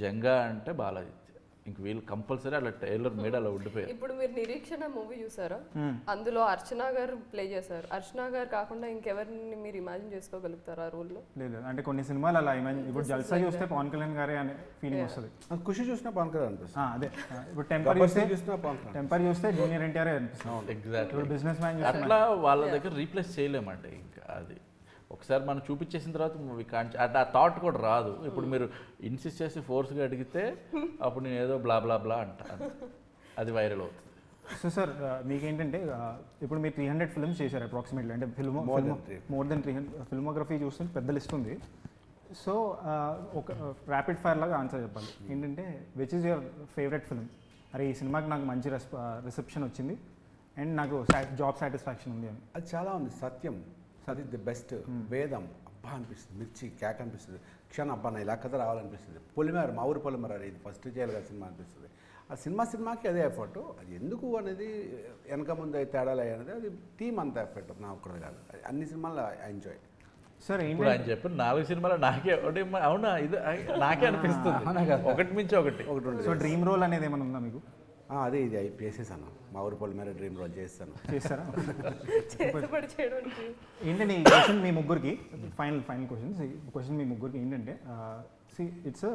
జంగా అంటే బాలాదిత్య. ఇంక వీళ్ళు కంపల్సరీ అలా టైలర్ మేడ్ అలా ఉండిపోయారు. ఇప్పుడు మీరు నిరీక్షణ మూవీ చూసారా? అందులో అర్చన గారు ప్లే చేశారు. అర్చన గారు కాకుండా ఇంకెవరిని మీరు ఇమాజిన్ చేసుకోగలుగుతారు ఆ రోల్లో? లేదు, అంటే కొన్ని సినిమాలు అలా ఇమాజిన్, ఇప్పుడు జల్సా చూస్తే పవన్ కళ్యాణ్ గారే అనే ఫీలింగ్ వస్తుంది. ఖుషి చూసినా పవన్ కళ్యాణ్ అనిపిస్తుంది. అదే ఇప్పుడు టెంపర్ చూస్తే జూనియర్ ఎన్టీఆర్ అనిపిస్తుంది. ఎగ్జాక్ట్లీ. బిజినెస్ మ్యాన్ అట్లా వాళ్ళ దగ్గర రీప్లేస్ చేయలేమంటే ఇంకా అది ఒకసారి మనం చూపించేసిన తర్వాత అంటే ఆ థాట్ కూడా రాదు. ఇప్పుడు మీరు ఇన్సిస్ట్ చేసి ఫోర్స్గా అడిగితే అప్పుడు నేను ఏదో బ్లా బ్లా బ్లా అంటాను, అది వైరల్ అవుతుంది. సో సార్ మీకేంటంటే ఇప్పుడు మీరు 300 ఫిల్మ్స్ చేశారు అప్రాక్సిమేట్లీ, అంటే మోర్ దెన్ 300 ఫిల్మోగ్రఫీ చూస్తే పెద్ద లిస్ట్ ఉంది. సో ఒక ర్యాపిడ్ ఫైర్ లాగా ఆన్సర్ చెప్పాలి. ఏంటంటే which is your favourite film? అరే ఈ సినిమాకి నాకు మంచి రిసెప్షన్ వచ్చింది అండ్ నాకు జాబ్ సాటిస్ఫాక్షన్ ఉంది అని. అది చాలా ఉంది. సత్యం అది ది బెస్ట్. వేదం అబ్బా అనిపిస్తుంది, మిర్చి క్యాక్ అనిపిస్తుంది, క్షణ అబ్బా నా ఇలా కథ రావాలనిపిస్తుంది. పొలిమేర, మా ఊరి పొలిమేర ఇది ఫస్ట్ చేయాలి కదా సినిమా అనిపిస్తుంది. ఆ సినిమాకి అదే ఎఫర్ట్. అది ఎందుకు అనేది వెనక ముందు తేడాలు అనేది అది టీం అంత ఎఫర్ట్ నా ఒక్కడే కాదు. అన్ని సినిమాలు ఎంజాయ్. సార్ ఇప్పుడు ఆయన చెప్పిన 4 సినిమాలు నాకే ఒకటి అవునా ఇది నాకే అనిపిస్తుంది ఒకటి మించి ఒకటి ఒకటి. సో డ్రీమ్ రోల్ అనేది ఏమైనా ఉందా మీకు? అదే ఇది చేసేసాను, మా ఊరు పొలిమేర డ్రీమ్ రోల్ చేస్తాను. చేస్తారా? చేయడానికి ఏంటంటే ఈ క్వశ్చన్ మీ ముగ్గురికి ఫైనల్ క్వశ్చన్ మీ ముగ్గురికి ఏంటంటే ఇట్స్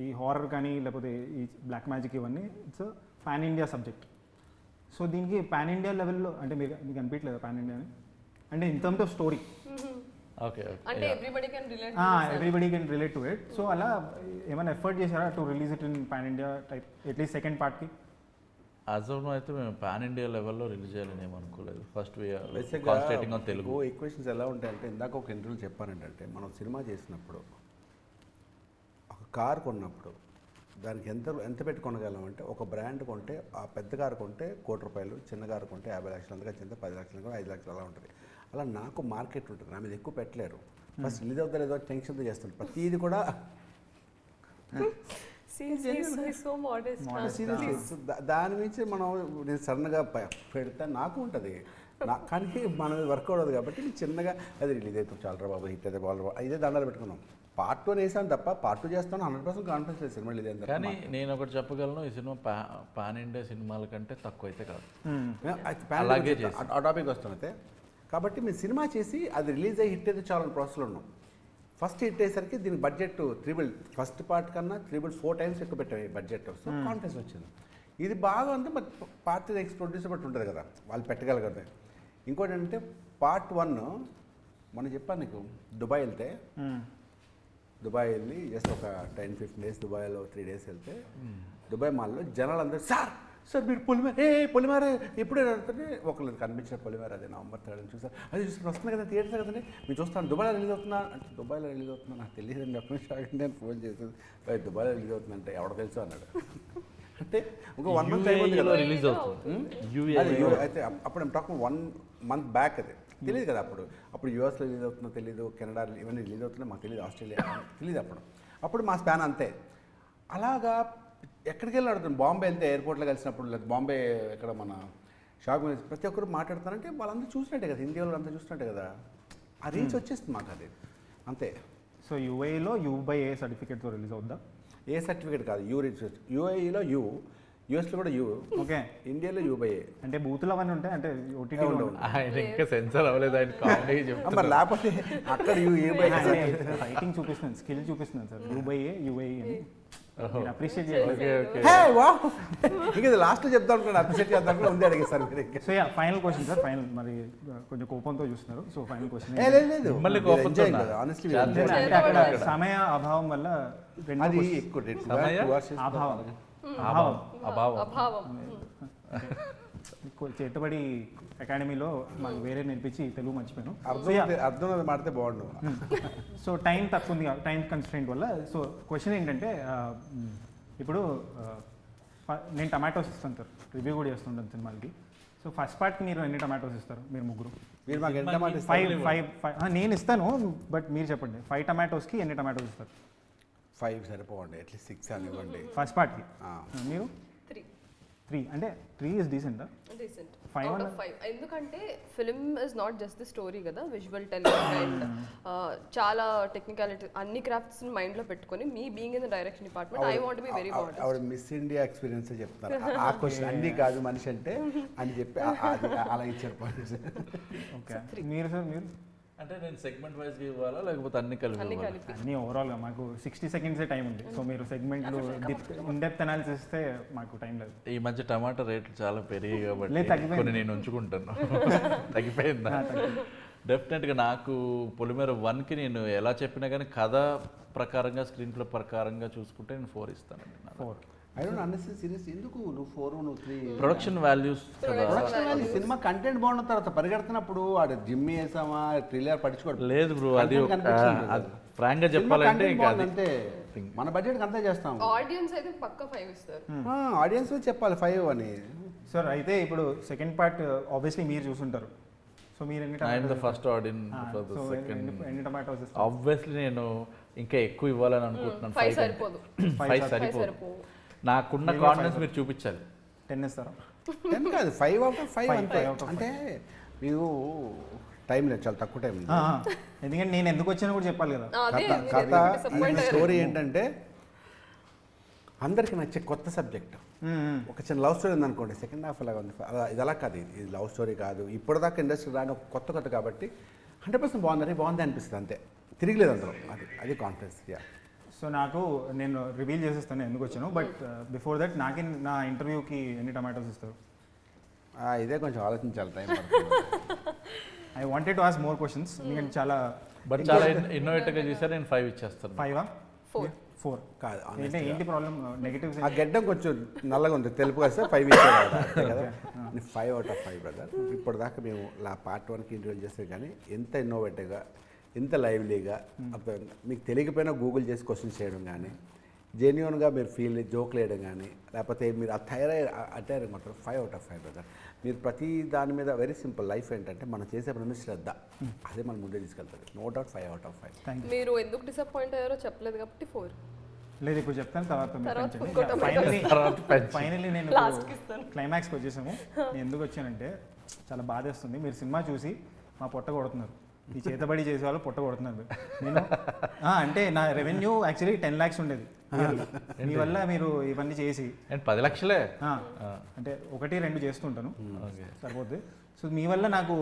ఈ హారర్ కానీ లేకపోతే ఈ బ్లాక్ మ్యాజిక్ ఇవన్నీ it's pan India subject. So దీనికి పాన్ ఇండియా లెవెల్లో అంటే మీకు అనిపించలేదు పాన్ ఇండియా అని అంటే in terms of story? Okay అంటే everybody can relate to it. So అలా ఏమైనా ఎఫర్ట్ చేశారా to release it in pan India type at least second పార్ట్కి? యాజ్ ఆఫ్ నో అయితే మేము పాన్ ఇండియా లెవెల్లో రిలీజ్ చేయాలని ఏమనుకోలేదు. First concentrating on Telugu. Equations ఎలా ఉంటాయంటే ఇందాక ఒక ఇంటర్వ్యూ చెప్పానంటే మనం సినిమా చేసినప్పుడు ఒక కార్ కొన్నప్పుడు దానికి ఎంత పెట్టి కొనగలం అంటే ఒక బ్రాండ్ కొంటే ఆ పెద్ద కారు కొంటే ₹1,00,00,000, చిన్న కారు కొంటే 50 లక్షలు, అంతగా చిన్న 10 లక్షలు, 5 లక్షలు అలా ఉంటుంది. అలా నాకు మార్కెట్ ఉంటుంది, నా మీద ఎక్కువ పెట్టలేరు. ఫస్ట్ రిలీజ్ అవుతా లేదో టెన్షన్తో చేస్తాను ప్రతిది కూడా. దాని నుంచి మనం నేను సడన్గా పెడితే నాకు ఉంటుంది కానీ మన వర్క్ అవ్వదు కాబట్టి నేను చిన్నగా అది రిలీజ్ అవుతుంది చాలా బాబు హిట్ అయితే బాగా ఇదే దండాలు పెట్టుకున్నాం. పార్ట్ 1 వేసాను తప్ప పార్ట్ 2 చేస్తాను 100% కాన్ఫిడెన్స్ లేదు సినిమా రిలీజ్ అయింది. కానీ నేను ఒకటి చెప్పగలను, ఈ సినిమా పాన్ ఇండియా సినిమాల కంటే తక్కువ అయితే కాదు. అలాగే ఆ టాపిక్ వస్తామైతే కాబట్టి మేము సినిమా చేసి అది రిలీజ్ అయ్యి హిట్ అయితే చాలా ప్రాసెస్లో ఉన్నాం. ఫస్ట్ హిట్ అయ్యేసరికి దీని బడ్జెట్ ఫస్ట్ పార్ట్ కన్నా 4 టైమ్స్ ఎక్కువ పెట్టాము ఈ బడ్జెట్. సో కాన్ఫిడెన్స్ వచ్చింది. ఇది బాగా అంటే మరి పార్ట్ నెక్స్ట్ ప్రొడ్యూసర్ బట్టి ఉంటుంది కదా, వాళ్ళు పెట్టగలగదు. ఇంకోటి ఏంటంటే పార్ట్ 1 మనం చెప్పాను నీకు, దుబాయ్ వెళ్తే దుబాయ్ వెళ్ళి జస్ట్ ఒక 10-15 డేస్ దుబాయ్లో 3 డేస్ వెళ్తే దుబాయ్ మాల్లో జనాలు అందరూ సార్ మీరు పొలిమేర ఎప్పుడే అంటే ఒకళ్ళు కనిపించిన పొలిమేర అదే November 3rd చూసారు, అది చూసి వస్తుంది కదా థియేటర్ కదండి మీరు చూస్తాను దుబాయ్లో రిలీజ్ అవుతుందా అంటే దుబాయ్లో రిలీజ్ అవుతుందా నాకు తెలియదండి. అప్పుడు షాక్ నేను ఫోన్ చేసేది దుబాయ్లో రిలీజ్ అవుతుందంటే ఎవడో తెలుసు అన్నాడు. అంటే ఇంకో 1 మంత్ అయిపోయింది కదా రిలీజ్ అవుతుంది. అయితే అప్పుడు I'm talking 1 month బ్యాక్. అది తెలియదు కదా అప్పుడు యూఎస్లో రిలీజ్ అవుతుందో తెలియదు, కెనడా ఇవన్నీ రిలీజ్ అవుతున్నాయి మాకు తెలియదు, ఆస్ట్రేలియా తెలియదు. అప్పుడు మా స్పాన్ అంతే. అలాగా ఎక్కడికి వెళ్ళి అడుగుతాను, బాంబే వెళ్తే ఎయిర్పోర్ట్లో కలిసినప్పుడు లేదా బాంబే ఎక్కడ మన షాప్ ప్రతి ఒక్కరు మాట్లాడతారంటే వాళ్ళందరూ చూసినట్టే కదా, హిందీ వాళ్ళు అంతా చూసినట్టే కదా, ఆ రీచ్ వచ్చేస్తుంది మాకు అది అంతే. సో యూఏలో U/A సర్టిఫికేట్తో రిలీజ్ అవుద్దా? ఏ సర్టిఫికేట్ కాదు, యూఏఈలో యూఎస్లో కూడా ఓకే, ఇండియాలో U/A అంటే బూతులు అవన్నీ ఉంటాయి అంటే ఓటీటీ ఆయన ఇంకా సెన్సర్ అవ్వలేదు, ఆయన కామెడీ మరి లేకపోతే అక్కడ ఫైటింగ్ చూపిస్తున్నాను, స్కిల్ చూపిస్తున్నాను సార్. U/A అని అప్రిషియేట్ చేయాలి. ఇంకా లాస్ట్లో చెప్తా ఉంటాను, అప్రిషియేట్ చేద్దాం కూడా ఉంది అడిగే sir. So final question sir, final మరి కొంచెం కోపంతో చూస్తున్నారు. సో ఫైనల్ క్వశ్చన్ లేదు మళ్ళీ కోపంతో ఆనెస్ట్లీ అక్కడ సమయ అభావం వల్ల అది ఎక్కువ అభావం చేతబడి అకాడమీలో మాకు వేరే నేర్పించి తెలుగు మర్చిపోయాను. అర్థం మాడితే బాగుండు. సో టైం తక్కువ ఉంది, టైం కన్స్ట్రెయింట్ వల్ల. సో క్వశ్చన్ ఏంటంటే ఇప్పుడు నేను టమాటోస్ ఇస్తాను సార్, రివ్యూ కూడా చేస్తుంటాను సినిమాలకి. సో ఫస్ట్ పార్ట్కి మీరు ఎన్ని టమాటోస్ ఇస్తారు మీరు ముగ్గురు? మీరు మాకు ఎంత టమాటో? 5 నేను ఇస్తాను, బట్ మీరు చెప్పండి 5 టమాటోస్కి ఎన్ని టమాటోస్ ఇస్తారు? 5 సరిపోండి, అట్లీస్ట్ 6 అనివ్వండి ఫస్ట్ పార్ట్కి. మీరు 3 అంటే 3 ఇస్ డీసెంట్. 5 out of 5 ఎందుకంటే film is not just the story కదా, విజువల్ టెలింగ్ అండ్ చాలా టెక్నికాలిటీ అన్ని క్రాఫ్ట్స్ మైండ్ లో పెట్టుకొని me being in the direction department I want be very modest. ఆవిడ మిస్ ఇండియా ఎక్స్పీరియన్స్ చెప్తారు, ఆ క్వశ్చన్ అన్ని కాదు మనిషి అంటే అని చెప్పి అలా ఇచ్చారు. ఓకే మీరు సార్? మీరు అంటే నేను సెగ్మెంట్ వైజ్గా ఇవ్వాలా లేకపోతే అన్ని కలిపి? అన్ని ఓవరాల్గా మాకు 60 సెకండ్సే టైం ఉంది. సో మీరు సెగ్మెంట్లు ఇన్డెప్త్ అనాలిసిస్ ఇస్తే మాకు టైం లేదు. ఈ మధ్య టమాటా రేట్లు చాలా పెరిగాయి కాబట్టి కొన్ని నేను ఉంచుకుంటాను. తగ్గిపోయిందా? డెఫినెట్గా నాకు పొలిమేర 1కి నేను ఎలా చెప్పినా కానీ కథ ప్రకారంగా స్క్రీన్ ప్లే ప్రకారంగా చూసుకుంటే నేను 4 ఇస్తానండి. 4 ఐ డోంట్ అండర్స్టాండ్ సీరియస్ ఎందుకు నువ్వు 4 నువ్వు 3? ప్రొడక్షన్ వాల్యూస్, సినిమా కంటెంట్ బాగున్న తర్వాత పరిగెడుతున్నప్పుడు వాడు జిమ్ వేసామా ట్రైలర్ పట్టించుకోవడం లేదు బ్రో. అది ఫ్రాంక్ గా చెప్పాలంటే అంతే, మన బడ్జెట్ అంతే చేస్తాం. ఆడియన్స్ అయితే పక్కా 5 ఇస్తారు. ఆడియన్స్ చెప్పాలి 5 అని. సార్ అయితే ఇప్పుడు సెకండ్ పార్ట్ ఆబ్వియస్లీ మీరు చూసుంటారు. సో మీరు ఎన్ని first audience for the second ఎన్ని టమాటోస్ ఇస్తారు? ఆబ్వియస్లీ నేను ఇంకా ఎక్కువ ఇవ్వాలని అనుకుంటున్నాను. 5 సరిపోదు. 5 సరిపోదు. నాకున్న కాన్ఫిడెన్స్ మీరు చూపించాలి. 10 ఇస్తారా? 10 కాదు 5 అవుట్ ఆఫ్ 5 అంతే. 5 out of 5. అంటే మీకు టైం లేదు, చాలా తక్కువ టైం ఉంది. ఎందుకంటే నేను ఎందుకు వచ్చానో కూడా చెప్పాలి కదా. అదే కథ ఈ స్టోరీ ఏంటంటే అందరికి నచ్చే కొత్త సబ్జెక్ట్. ఒక చిన్న లవ్ స్టోరీ ఉందనుకోండి, సెకండ్ హాఫ్ అలాగా ఉంది. ఇది అలా కాదు, ఇది లవ్ స్టోరీ కాదు. ఇప్పటిదాకా ఇండస్ట్రీ రాని ఒక కొత్త కథ కాబట్టి 100% బాగుంది అనిపిస్తుంది అంతే, తిరిగిలేదు అందరూ. అది కాన్ఫిడెన్స్. సో నేను రివీల్ చేసేస్తాను ఎందుకు వచ్చాను. బట్ బిఫోర్ దట్ నా ఇంటర్వ్యూకి ఎన్ని టమాటోస్ ఇస్తారు? ఇదే కొంచెం ఆలోచించాలి, time I wanted to ask more questions. ఎందుకంటే చాలా ఇన్నోవేటివ్గా చేశారు. నేను 5 ఇచ్చేస్తాను. 5 4 కాదు. ఏంటి ప్రాబ్లం? నెగటివ్స్ ఆ గెడ్డం కొంచెం నల్లగా ఉంది, తెలుపు వస్తే 5 ఇచ్చారు కదా. 5 అవుట్ ఆఫ్ 5 బ్రదర్. ఇప్పటిదాకా మేము పార్ట్ 1కి ఇంటర్వ్యూ చేస్తే కానీ ఎంత ఇన్నోవేటివ్గా, ఎంత లైవ్లీగా, మీకు తెలియకపోయినా గూగుల్ చేసి క్వశ్చన్స్ చేయడం కానీ, జెన్యున్గా మీరు జోక్లు వేయడం కానీ, లేకపోతే మీరు ఆ అటైర్ మాత్రం 5 అవుట్ ఆఫ్ 5 బ్రదర్. మీరు ప్రతి దాని మీద వెరీ సింపుల్. లైఫ్ ఏంటంటే మనం చేసే పని మీద శ్రద్ధ, అదే మనం ముందే తీసుకెళ్తుంది. No doubt 5 out of 5. మీరు ఎందుకు డిసప్పాయింట్ అయ్యారో చెప్పలేదు కాబట్టి 4. లేదు, ఇప్పుడు చెప్తాను. తర్వాత ఫైనలీ నేను క్లైమాక్స్కి వచ్చేసాము. నేను ఎందుకు వచ్చానంటే చాలా బాధేస్తుంది. మీరు సినిమా చూసి మా పొట్ట కొడుతున్నారు, ఈ చేతబడి చేసే వాళ్ళు పొట్ట కొడుతున్నారు. నేను అంటే నా రెవెన్యూ యాక్చువల్లీ 10 lakhs ఉండేది. మీ వల్ల మీరు ఇవన్నీ చేసి 10 లక్షలే అంటే 1-2 చేస్తుంటాను, సరిపోద్ది. సో మీ వల్ల నాకు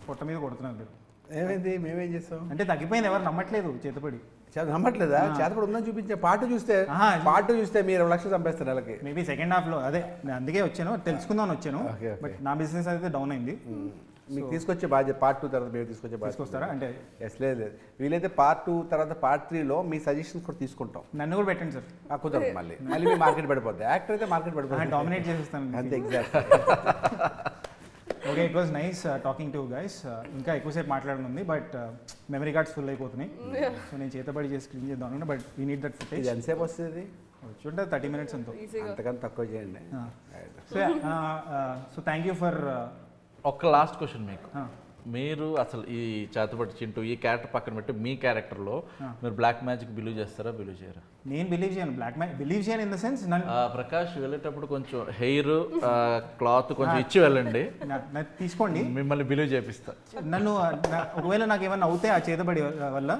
పొట్ట మీద కొడుతున్నారు మీరు. ఏమైంది? మేమేం చేస్తాం అంటే తగ్గిపోయింది, ఎవరు నమ్మట్లేదు. చేతబడి నమ్మట్లేదా? చేతపడి ఉందని చూపించే పాట చూస్తే మీరు 2 లక్షలు సంపేస్తారు నెలకి. మేబీ సెకండ్ హాఫ్లో అదే అందుకే వచ్చాను, తెలుసుకుందామని వచ్చాను. బట్ నా బిజినెస్ అయితే డౌన్ అయింది. మీకు తీసుకొచ్చే బాధ్యత పార్ట్ 2 తర్వాత మేము తీసుకొచ్చే బాధ్యత. తీసుకొస్తారా? అంటే లేదు, వీలైతే పార్ట్ 2 తర్వాత పార్ట్ 3లో మీ సజెషన్స్ కూడా తీసుకుంటాం. నన్ను కూడా పెట్టండి సార్. కుదరదు, మళ్ళీ మీ మార్కెట్ పడిపోద్ది. యాక్టర్ అయితే మార్కెట్ పడిపోతుంది, డామినేట్ చేసేస్తాను అంతే. Exact. Okay, it was nice talking to guys. ఇంకా ఎక్కువసేపు మాట్లాడనుంది, బట్ మెమరీ కార్డ్స్ ఫుల్ అయిపోతున్నాయి. సో నేను చేతబడి చేసి క్లీన్ చేద్దాం అనుకున్నా, but we need that footage. ఇది ఎంతసేపు వస్తుంది? చూడండి 30 minutes అంతా, అంతకన్నా తక్కువ చేయండి. So thank you for. ఒక్క లాస్ట్ క్వశ్చన్ మీకు. మీరు అసలు ఈ చేతబడి చింటూ ఈ క్యారెక్టర్ పక్కన పెట్టి మీ క్యారెక్టర్లో మీరు బ్లాక్ మ్యాజిక్ బిలీవ్ చేస్తారా, బిలీవ్ చేయరా? నేను బిలీవ్ చేయను. బ్లాక్ మ్యాజిక్ బిలీవ్ చేయను ఇన్ ద సెన్స్, ప్రకాష్ వెళ్ళేటప్పుడు కొంచెం హెయిర్ క్లాత్ కొంచెం ఇచ్చి వెళ్ళండి, తీసుకోండి, మిమ్మల్ని బిలీవ్ చేపిస్తా. నన్ను ఒకవేళ నాకు ఏమన్నా అవుతే ఆ చేతబడి వల్ల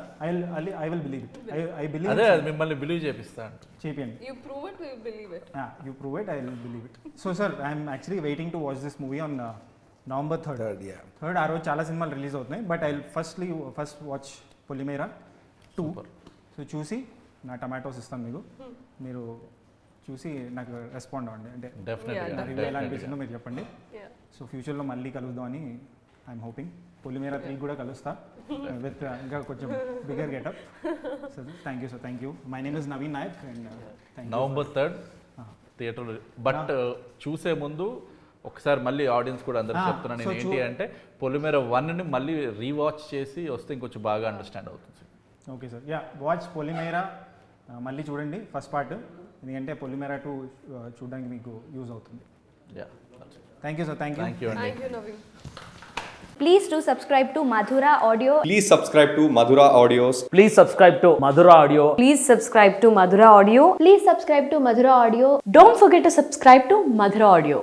I will believe it. I believe. అదే మిమ్మల్ని బిలీవ్ చేపిస్తా అంట. చేపియండి. You prove it, we believe it. You prove it, I will believe it. So sir, I am actually waiting to watch this movie on November 3rd. 3rd ఆ రోజు చాలా సినిమాలు రిలీజ్ అవుతున్నాయి, but I first watch Polimera 2. So చూసి నా టమాటోస్ ఇస్తాను మీకు, మీరు చూసి నాకు రెస్పాండ్ అవ్వండి. అంటే రివ్యూ ఎలా అనిపిస్తుందో మీరు చెప్పండి. సో ఫ్యూచర్లో మళ్ళీ కలుద్దామని ఐఎమ్ హోపింగ్. పొలిమేరా 3 కూడా కలుస్తా విత్ ఇంకా కొంచెం bigger getup. So thank you sir, thank you. My name is Naveen Nayak and November 3rd థియేటర్లో. బట్ చూసే ముందు ఒకసారి మళ్ళీ ఆడియన్స్ కూడా అందరూ చెప్తున్నాను నేను ఏంటి అంటే పొలిమేరా 1ని మళ్ళీ రీవాచ్ చేసి వస్తే ఇంకొంచెం బాగా అండర్స్టాండ్ అవుతుంది. ఓకే సార్, వాచ్ పొలిమేరా మళ్ళీ చూడండి ఫస్ట్ పార్ట్, ఎందుకంటే పొలిమేరా 2 చూడడానికి మీకు యూజ్ అవుతుంది. Thank you sir, thank you. Naveen. Please do subscribe to Madhura Audio. Please subscribe to Madhura Audios. Please subscribe to Madhura Audio. Please subscribe to Madhura Audio. Please subscribe to Madhura Audio. Don't forget to subscribe to Madhura Audio.